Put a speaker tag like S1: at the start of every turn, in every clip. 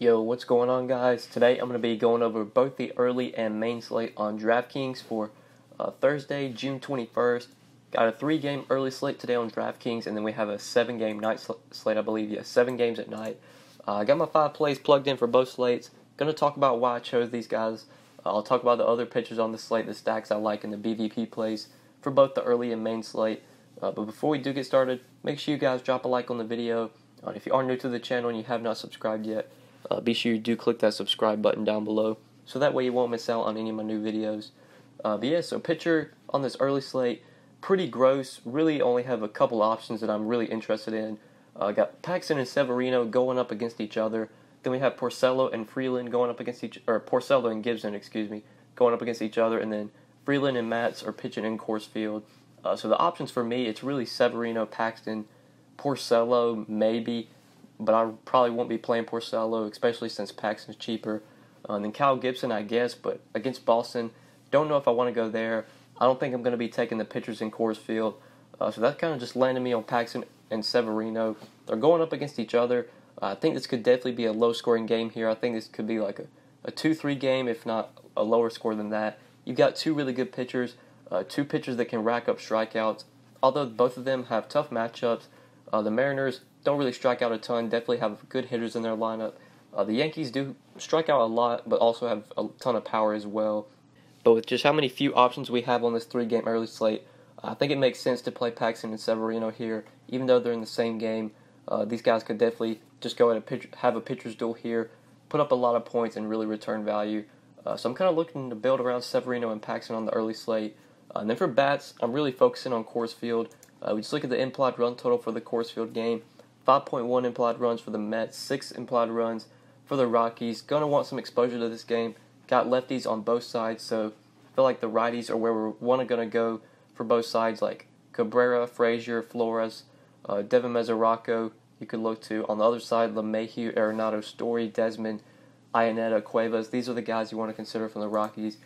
S1: Yo, what's going on, guys? Today I'm going to be going over both the early and main slate on DraftKings for Thursday, June 21st. Got a 3-game early slate today on DraftKings, and then we have a 7-game night slate, I believe. Yeah, 7 games at night. I got my 5 plays plugged in for both slates. Going to talk about why I chose these guys. I'll talk about the other pitchers on the slate, the stacks I like, and the BVP plays for both the early and main slate. But before we do get started, make sure you guys drop a like on the video. If you are new to the channel and you have not subscribed yet, be sure you do click that subscribe button down below, so that way you won't miss out on any of my new videos. But yeah, so pitcher on this early slate, pretty gross. Really only have a couple options that I'm really interested in. Got Paxton and Severino going up against each other. Then we have Porcello and Freeland going up against Porcello and Gibson, going up against each other. And then Freeland and Matz are pitching in Coors Field. So the options for me, it's really Severino, Paxton, Porcello, maybe. But I probably won't be playing Porcello, especially since Paxton's cheaper. And then Kyle Gibson, I guess, but against Boston, don't know if I want to go there. I don't think I'm going to be taking the pitchers in Coors Field. So that kind of just landed me on Paxton and Severino. They're going up against each other. I think this could definitely be a low-scoring game here. I think this could be like a 2-3 game, if not a lower score than that. You've got two really good pitchers, two pitchers that can rack up strikeouts. Although both of them have tough matchups, the Mariners don't really strike out a ton, definitely have good hitters in their lineup. The Yankees do strike out a lot, but also have a ton of power as well. But with just how many few options we have on this 3-game early slate, I think it makes sense to play Paxton and Severino here, even though they're in the same game. These guys could definitely just go ahead and have a pitcher's duel here, put up a lot of points, and really return value. So I'm kind of looking to build around Severino and Paxton on the early slate. And then for bats, I'm really focusing on Coors Field. We just look at the implied run total for the Coors Field game. 5.1 implied runs for the Mets, 6 implied runs for the Rockies. Going to want some exposure to this game. Got lefties on both sides, so I feel like the righties are where we're going to go for both sides, like Cabrera, Frazier, Flores, Devin Mesoraco. You could look to, on the other side, LeMahieu, Arenado, Story, Desmond, Iannetta, Cuevas. These are the guys you want to consider from the Rockies.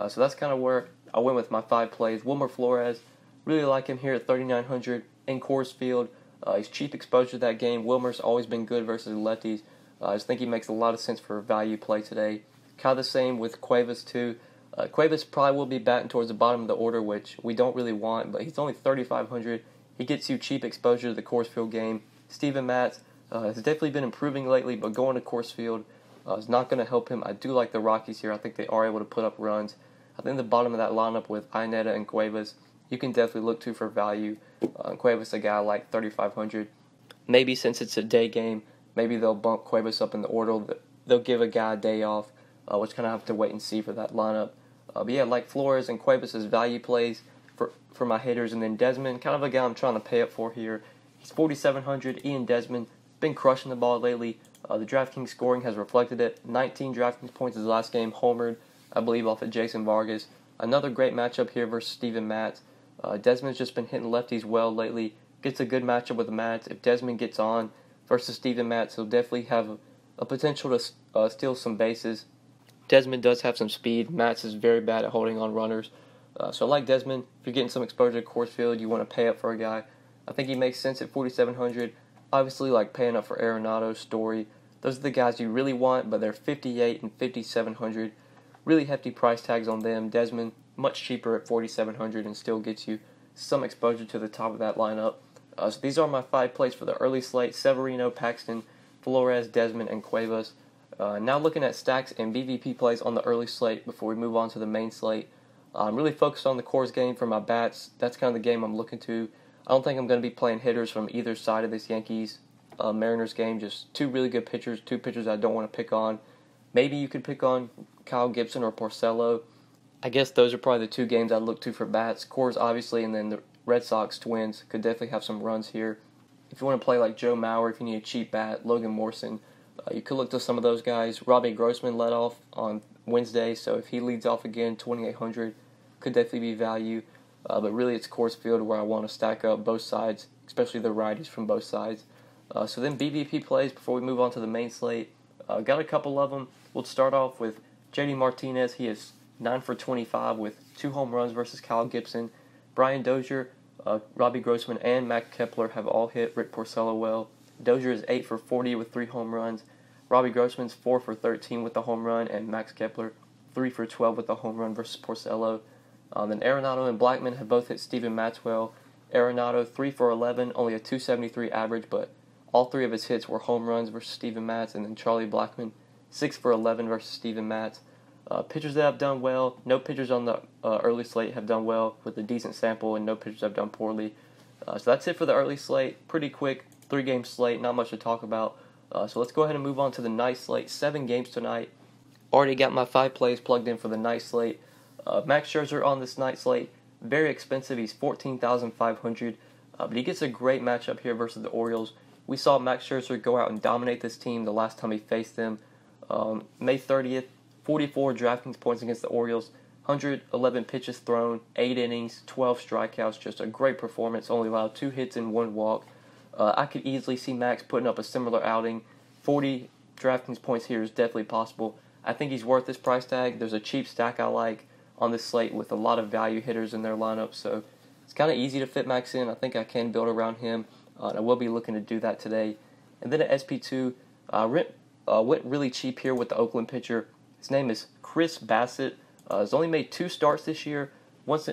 S1: So that's kind of where I went with my 5 plays. Wilmer Flores, really like him here at 3,900 in Coors Field. He's cheap exposure to that game. Wilmer's always been good versus lefties. I just think he makes a lot of sense for a value play today. Kind of the same with Cuevas too. Cuevas probably will be batting towards the bottom of the order, which we don't really want, but he's only 3,500. He gets you cheap exposure to the Coors Field game. Steven Matz has definitely been improving lately, but going to Coors Field is not going to help him. I do like the Rockies here. I think they are able to put up runs. I think the bottom of that lineup with Iannetta and Cuevas, you can definitely look to for value. Cuevas, a guy like 3,500. Maybe since it's a day game, maybe they'll bump Cuevas up in the order. They'll give a guy a day off, which kind of have to wait and see for that lineup. But yeah, like Flores and Cuevas as value plays for my hitters. And then Desmond, kind of a guy I'm trying to pay up for here. He's 4,700. Ian Desmond, been crushing the ball lately. The DraftKings scoring has reflected it. 19 DraftKings points his last game, homered, I believe, off of Jason Vargas. Another great matchup here versus Steven Matz. Desmond's just been hitting lefties well lately. Gets a good matchup with Matz. If Desmond gets on versus Steven Matz, he'll definitely have a potential to steal some bases. Desmond does have some speed. Matz is very bad at holding on runners. So I like Desmond. If you're getting some exposure to Coors Field, you want to pay up for a guy. I think he makes sense at 4,700. Obviously, like paying up for Arenado, Story. Those are the guys you really want, but they're 5,800 and 5,700. Really hefty price tags on them. Desmond, much cheaper at 4,700 and still gets you some exposure to the top of that lineup. So these are my 5 plays for the early slate: Severino, Paxton, Flores, Desmond, and Cuevas. Now looking at stacks and BVP plays on the early slate before we move on to the main slate. I'm really focused on the Coors game for my bats. That's kind of the game I'm looking to. I don't think I'm going to be playing hitters from either side of this Yankees Mariners game. Just 2 really good pitchers, 2 pitchers I don't want to pick on. Maybe you could pick on Kyle Gibson or Porcello. I guess those are probably the 2 games I'd look to for bats. Coors, obviously, and then the Red Sox, Twins could definitely have some runs here. If you want to play like Joe Mauer, if you need a cheap bat, Logan Morrison, you could look to some of those guys. Robbie Grossman led off on Wednesday, so if he leads off again, 2,800 could definitely be value. But really, it's Coors Field where I want to stack up both sides, especially the righties from both sides. So then BVP plays before we move on to the main slate. Got a couple of them. We'll start off with JD Martinez. He is 9 for 25 with 2 home runs versus Kyle Gibson. Brian Dozier, Robbie Grossman, and Matt Kepler have all hit Rick Porcello well. Dozier is 8 for 40 with 3 home runs. Robbie Grossman's 4 for 13 with the home run, and Max Kepler 3 for 12 with the home run versus Porcello. Then Arenado and Blackman have both hit Steven Maxwell. Arenado 3 for 11, only a 273 average, but all 3 of his hits were home runs versus Steven Matz. And then Charlie Blackman 6 for 11 versus Steven Matz. Pitchers that have done well, no pitchers on the early slate have done well with a decent sample, and no pitchers have done poorly. So that's it for the early slate. Pretty quick, 3-game slate, not much to talk about. So let's go ahead and move on to the night slate. 7 games tonight. Already got my 5 plays plugged in for the night slate. Max Scherzer on this night slate, very expensive. He's $14,500, but he gets a great matchup here versus the Orioles. We saw Max Scherzer go out and dominate this team the last time he faced them. May 30th, 44 DraftKings points against the Orioles, 111 pitches thrown, 8 innings, 12 strikeouts, just a great performance, only allowed 2 hits and 1 walk. I could easily see Max putting up a similar outing. 40 DraftKings points here is definitely possible. I think he's worth this price tag. There's a cheap stack I like on this slate with a lot of value hitters in their lineup, so it's kind of easy to fit Max in. I think I can build around him, and I will be looking to do that today. And then at SP2, went really cheap here with the Oakland pitcher. His name is Chris Bassett. He's only made 2 starts this year, once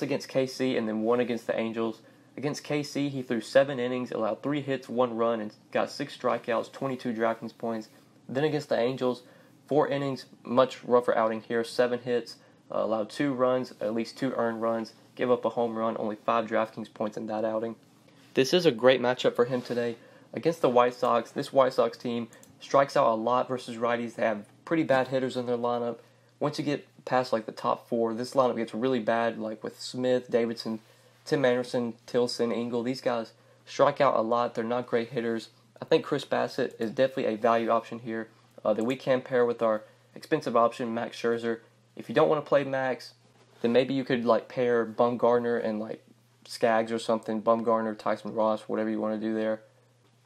S1: against KC and then 1 against the Angels. Against KC, he threw 7 innings, allowed 3 hits, 1 run, and got 6 strikeouts, 22 DraftKings points. Then against the Angels, 4 innings, much rougher outing here, 7 hits, allowed 2 runs, at least 2 earned runs, give up a home run, only 5 DraftKings points in that outing. This is a great matchup for him today. Against the White Sox, this White Sox team strikes out a lot versus righties. They have pretty bad hitters in their lineup. Once you get past like the top 4, this lineup gets really bad, like with Smith, Davidson, Tim Anderson, Tilson, Engel. These guys strike out a lot. They're not great hitters. I think Chris Bassett is definitely a value option here that we can pair with our expensive option, Max Scherzer. If you don't want to play Max, then maybe you could like pair Bumgarner and like Skaggs or something. Bumgarner, Tyson Ross, whatever you want to do there.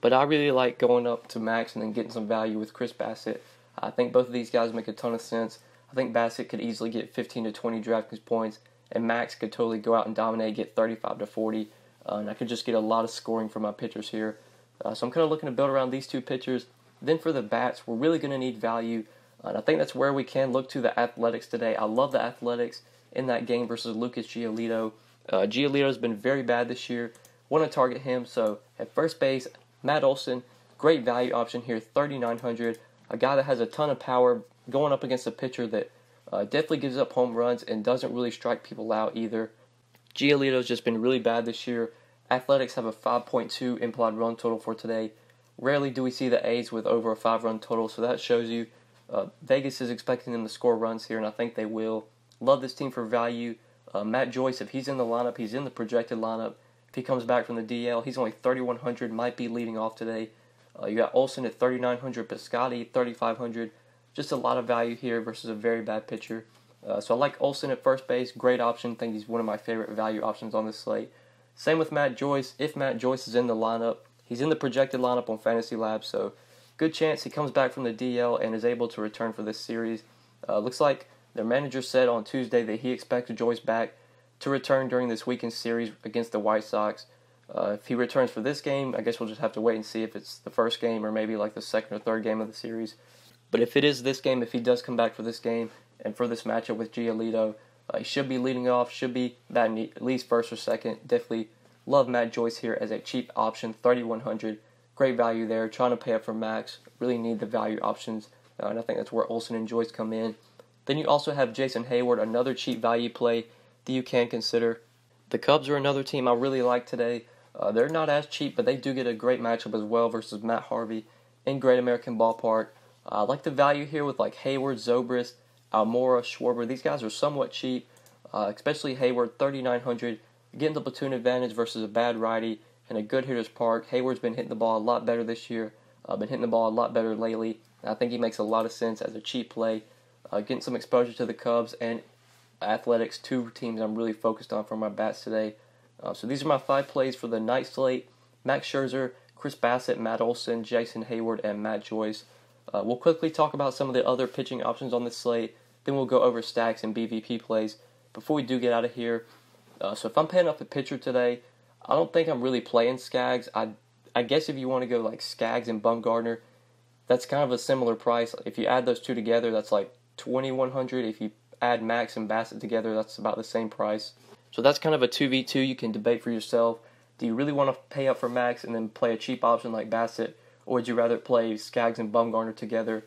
S1: But I really like going up to Max and then getting some value with Chris Bassett. I think both of these guys make a ton of sense. I think Bassett could easily get 15 to 20 DraftKings points, and Max could totally go out and dominate, get 35 to 40. And I could just get a lot of scoring from my pitchers here. So I'm kind of looking to build around these 2 pitchers. Then for the bats, we're really going to need value. And I think that's where we can look to the Athletics today. I love the Athletics in that game versus Lucas Giolito. Giolito's been very bad this year. Want to target him. So at first base, Matt Olson, great value option here, $3,900. A guy that has a ton of power going up against a pitcher that definitely gives up home runs and doesn't really strike people out either. Giolito's just been really bad this year. Athletics have a 5.2 implied run total for today. Rarely do we see the A's with over a 5-run total, so that shows you Vegas is expecting them to score runs here, and I think they will. Love this team for value. Matt Joyce, if he's in the lineup, he's in the projected lineup. If he comes back from the DL, he's only $3,100, might be leading off today. You got Olsen at $3,900, Piscotty $3,500. Just a lot of value here versus a very bad pitcher. So I like Olsen at first base, great option. Think he's one of my favorite value options on this slate. Same with Matt Joyce. If Matt Joyce is in the lineup, he's in the projected lineup on Fantasy Labs, so good chance he comes back from the DL and is able to return for this series. Looks like their manager said on Tuesday that he expects Joyce back to return during this weekend series against the White Sox. If he returns for this game, I guess we'll just have to wait and see if it's the first game or maybe like the second or third game of the series. But if it is this game, if he does come back for this game and for this matchup with Giolito, he should be leading off, should be batting at least first or second. Definitely love Matt Joyce here as a cheap option, $3,100. Great value there. Trying to pay up for Max. Really need the value options, and I think that's where Olsen and Joyce come in. Then you also have Jason Hayward, another cheap value play that you can consider. The Cubs are another team I really like today. They're not as cheap, but they do get a great matchup as well versus Matt Harvey in Great American Ballpark. I like the value here with like Hayward, Zobrist, Almora, Schwarber. These guys are somewhat cheap, especially Hayward, $3,900. Getting the platoon advantage versus a bad righty and a good hitter's park. Hayward's been hitting the ball a lot better this year. Been hitting the ball a lot better lately. I think he makes a lot of sense as a cheap play. Getting some exposure to the Cubs and Athletics, 2 teams I'm really focused on for my bats today. So these are my 5 plays for the night slate. Max Scherzer, Chris Bassett, Matt Olson, Jason Hayward, and Matt Joyce. We'll quickly talk about some of the other pitching options on this slate. Then we'll go over stacks and BVP plays before we do get out of here. So if I'm paying up a pitcher today, I don't think I'm really playing Skaggs. I guess if you want to go like Skaggs and Bumgarner, that's kind of a similar price. If you add those two together, that's like $2,100. If you add Max and Bassett together, that's about the same price. So that's kind of a 2v2. You can debate for yourself. Do you really want to pay up for Max and then play a cheap option like Bassett, or would you rather play Skaggs and Bumgarner together?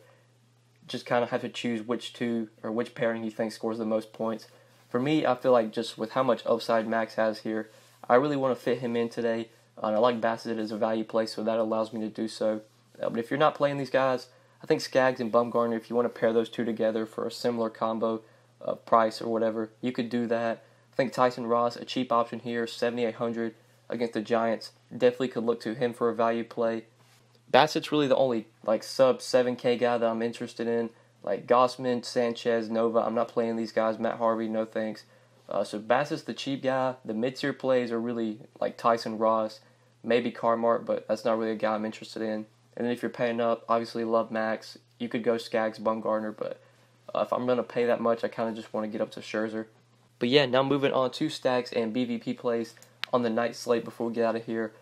S1: Just kind of have to choose which two or which pairing you think scores the most points. For me, I feel like just with how much upside Max has here, I really want to fit him in today. And I like Bassett as a value play, so that allows me to do so. But if you're not playing these guys, I think Skaggs and Bumgarner, if you want to pair those two together for a similar combo price or whatever, you could do that. I think Tyson Ross, a cheap option here, $7,800 against the Giants. Definitely could look to him for a value play. Bassett's really the only like sub 7K guy that I'm interested in. Like Gossman, Sanchez, Nova, I'm not playing these guys. Matt Harvey, no thanks. So Bassett's the cheap guy. The mid-tier plays are really like Tyson Ross, maybe Carmart, but that's not really a guy I'm interested in. And then if you're paying up, obviously love Max. You could go Skaggs, Bumgarner, but if I'm going to pay that much, I kind of just want to get up to Scherzer. But yeah, now moving on to stacks and BVP plays on the night slate before we get out of here.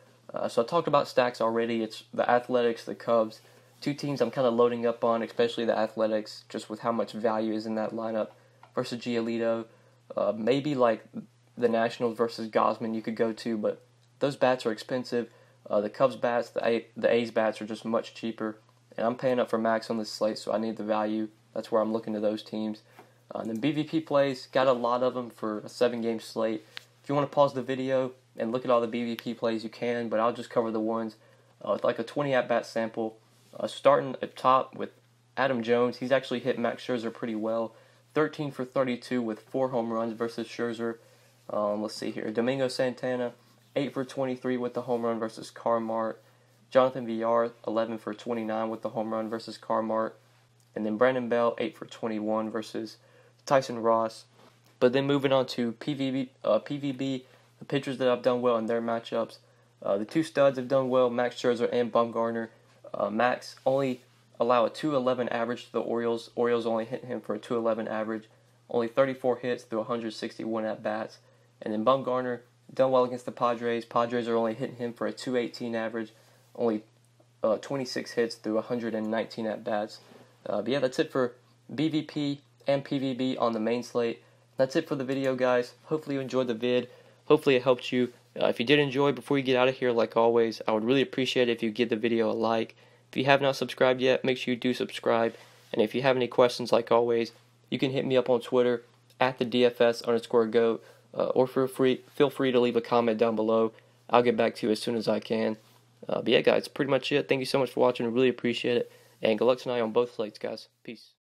S1: So I talked about stacks already. It's the Athletics, the Cubs. Two teams I'm kind of loading up on, especially the Athletics, just with how much value is in that lineup versus Giolito. Maybe like the Nationals versus Gossman you could go to, but those bats are expensive. The Cubs bats, the A's bats are just much cheaper. And I'm paying up for Max on this slate, so I need the value. That's where I'm looking to those teams. And then BVP plays, got a lot of them for a 7-game slate. If you want to pause the video and look at all the BVP plays, you can, but I'll just cover the ones with like a 20 at-bat sample. Starting at top with Adam Jones, he's actually hit Max Scherzer pretty well. 13 for 32 with 4 home runs versus Scherzer. Let's see here. Domingo Santana, 8 for 23 with the home run versus Carmart. Jonathan Villar, 11 for 29 with the home run versus Carmart. And then Brandon Bell, 8 for 21 versus Tyson Ross. But then moving on to PVB, the pitchers that have done well in their matchups. The two studs have done well, Max Scherzer and Bumgarner. Max only allow a 211 average to the Orioles. Orioles only hit him for a 211 average. Only 34 hits through 161 at-bats. And then Bumgarner, done well against the Padres. Padres are only hitting him for a 218 average. Only 26 hits through 119 at-bats. But yeah, that's it for BVP and PVB on the main slate. That's it for the video, guys. Hopefully you enjoyed the vid. Hopefully it helped you. If you did enjoy, before you get out of here, like always, I would really appreciate it if you give the video a like. If you have not subscribed yet, make sure you do subscribe. And if you have any questions, like always, you can hit me up on Twitter at the DFS_GOAT, or feel free to leave a comment down below. I'll get back to you as soon as I can. But yeah, guys, pretty much it. Thank you so much for watching. I really appreciate it. And good luck tonight on both slates, guys. Peace.